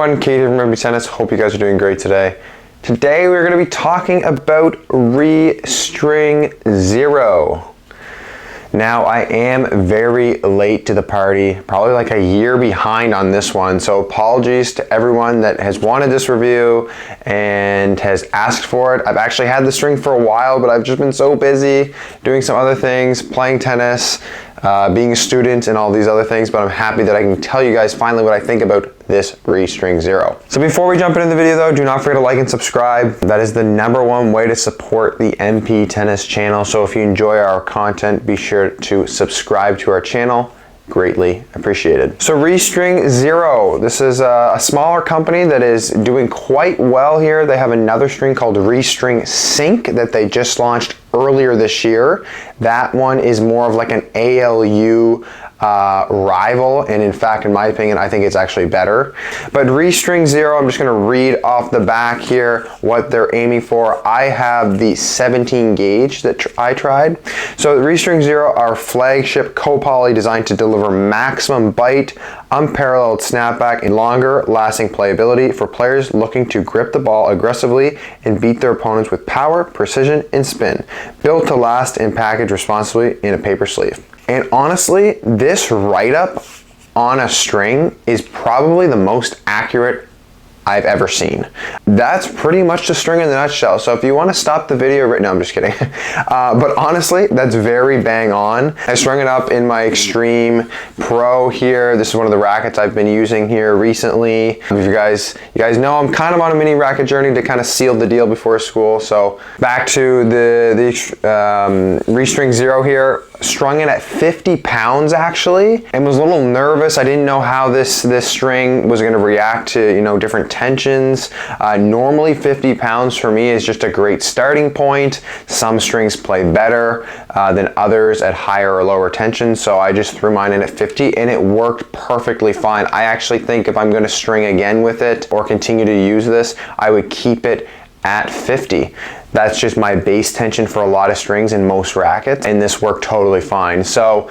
everyone, Katie from MPTennis. Hope you guys are doing great today. Today we're going to be talking about ReString Zero. Now I am very late to the party, probably like a year behind on this one, so apologies to everyone that has wanted this review and has asked for it. I've actually had the string for a while, but I've just been so busy doing some other things, playing tennis, being a student and all these other things, but I'm happy that I can tell you guys finally what I think about this ReString Zero. So before we jump into the video though, do not forget to like and subscribe. That is the #1 way to support the MPTennis channel. So if you enjoy our content, be sure to subscribe to our channel. Greatly appreciated. So ReString Zero, this is a smaller company that is doing quite well here. They have another string called ReString Sync that they just launched earlier this year. That one is more of like an ALU rival, and in fact, in my opinion, I think it's actually better. But ReString Zero, I'm just going to read off the back here what they're aiming for. I have the 17 gauge that I tried. So ReString Zero, our flagship co-poly designed to deliver maximum bite, unparalleled snapback, and longer lasting playability for players looking to grip the ball aggressively and beat their opponents with power, precision, and spin. Built to last and packaged responsibly in a paper sleeve. And honestly, this write-up on a string is probably the most accurate I've ever seen. That's pretty much the string in a nutshell. So if you want to stop the video right now, I'm just kidding. But honestly, that's very bang on. I strung it up in my Extreme Pro here. This is one of the rackets I've been using here recently. If you guys know, I'm kind of on a mini racket journey to kind of seal the deal before school. So back to the ReString Zero here. Strung it at 50 pounds actually, and was a little nervous. I didn't know how this string was going to react to, you know, different tensions. Normally 50 pounds for me is just a great starting point. Some strings play better than others at higher or lower tension, so I just threw mine in at 50 and it worked perfectly fine. I actually think if I'm going to string again with it or continue to use this, I would keep it at 50. That's just my base tension for a lot of strings in most rackets, and this worked totally fine. So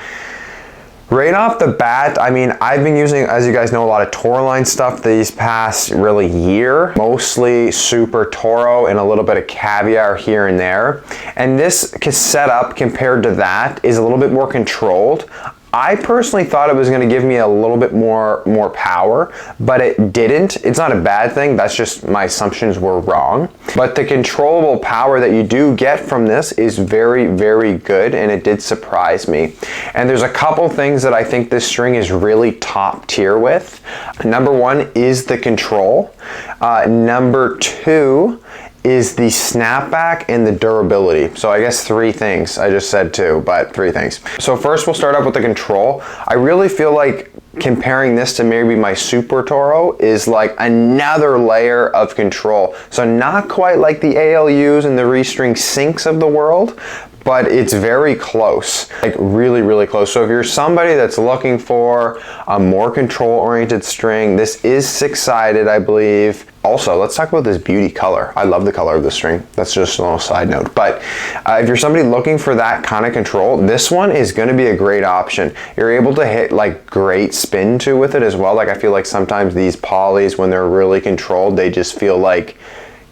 right off the bat, I mean, I've been using, as you guys know, a lot of Tourline stuff these past really year, mostly Super Toro and a little bit of Caviar here and there. And this setup compared to that is a little bit more controlled. I personally thought it was going to give me a little bit more power, but it didn't. It's not a bad thing. That's just my assumptions were wrong. But the controllable power that you do get from this is very, very good, and it did surprise me. And there's a couple things that I think this string is really top tier with. #1 is the control. #2 is the snapback and the durability. So I guess 3 things. I just said 2, but 3 things. So first we'll start off with the control. I really feel like comparing this to maybe my Super Toro is like another layer of control. So not quite like the ALUs and the ReString Syncs of the world, but it's very close, like really, really close. So if you're somebody that's looking for a more control-oriented string, this is 6-sided, I believe. Also, let's talk about this beauty color. I love the color of the string. That's just a little side note. But if you're somebody looking for that kind of control, this one is gonna be a great option. You're able to hit like great spin too with it as well. Like I feel like sometimes these polys, when they're really controlled, they just feel like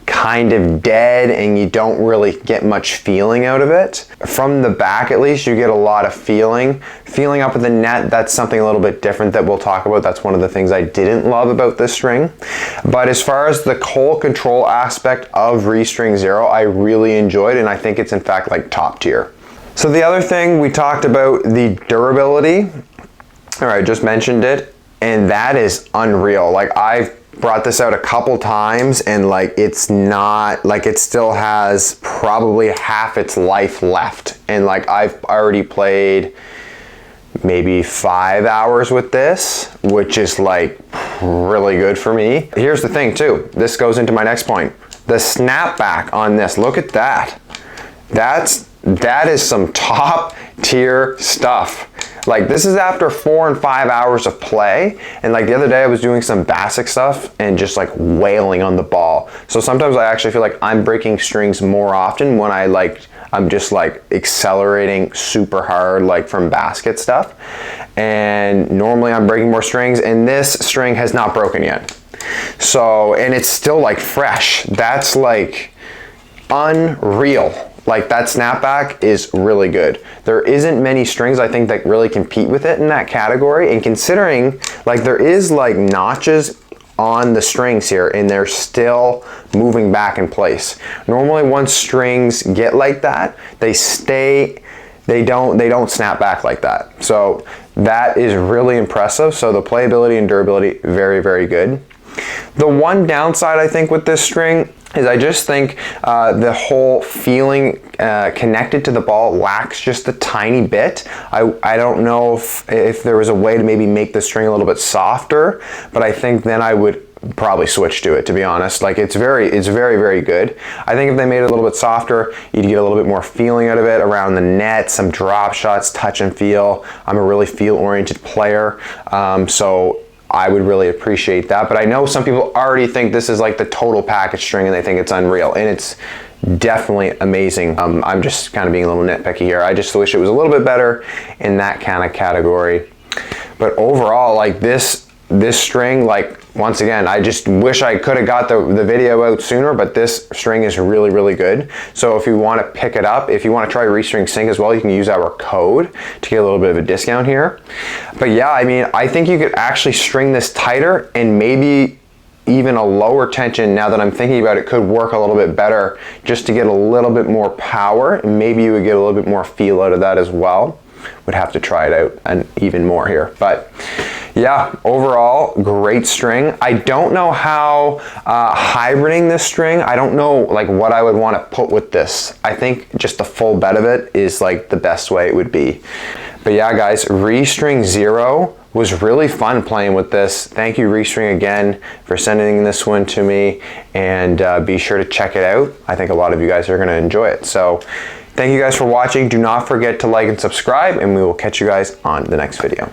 kind of dead and you don't really get much feeling out of it. From the back at least, you get a lot of feeling. Feeling up at the net, that's something a little bit different that we'll talk about. That's one of the things I didn't love about this string. But as far as the whole control aspect of ReString Zero, I really enjoyed, and I think it's in fact like top tier. So the other thing we talked about, the durability. All right, just mentioned it, and that is unreal. Like I've brought this out a couple times and like it's not, like it still has probably half its life left, and like I've already played maybe 5 hours with this, which is like really good for me. Here's the thing too, this goes into my next point, the snapback on this. Look at that. That is some top tier stuff. Like this is after 4 and 5 hours of play, and like the other day I was doing some basic stuff and just like wailing on the ball. So sometimes I actually feel like I'm breaking strings more often when I'm just like accelerating super hard, like from basket stuff. And normally I'm breaking more strings, and this string has not broken yet. So, and it's still like fresh. That's like unreal. Like that snapback is really good. There isn't many strings I think that really compete with it in that category, and considering like there is like notches on the strings here and they're still moving back in place. Normally once strings get like that, they stay, they don't snap back like that. So that is really impressive. So the playability and durability, very, very good. The one downside I think with this string is I just think the whole feeling connected to the ball lacks just a tiny bit. I don't know if there was a way to maybe make the string a little bit softer, but I think then I would probably switch to it, to be honest. Like it's very, very good. I think if they made it a little bit softer, you'd get a little bit more feeling out of it around the net, some drop shots, touch and feel. I'm a really feel-oriented player, so I would really appreciate that. But I know some people already think this is like the total package string and they think it's unreal, and it's definitely amazing. I'm just kind of being a little nitpicky here. I just wish it was a little bit better in that kind of category. But overall, like this string, like once again, I just wish I could have got the video out sooner, but this string is really, really good. So if you want to pick it up, if you want to try ReString Sync as well, you can use our code to get a little bit of a discount here. But yeah, I mean, I think you could actually string this tighter and maybe even a lower tension, now that I'm thinking about it, could work a little bit better just to get a little bit more power, and maybe you would get a little bit more feel out of that as well. Would have to try it out and even more here. But yeah, overall, great string. I don't know how hybriding this string, I don't know like what I would want to put with this. I think just the full bed of it is like the best way it would be. But yeah, guys, ReString Zero was really fun playing with this. Thank you, ReString, again for sending this one to me, and be sure to check it out. I think a lot of you guys are going to enjoy it. So thank you guys for watching. Do not forget to like and subscribe, and we will catch you guys on the next video.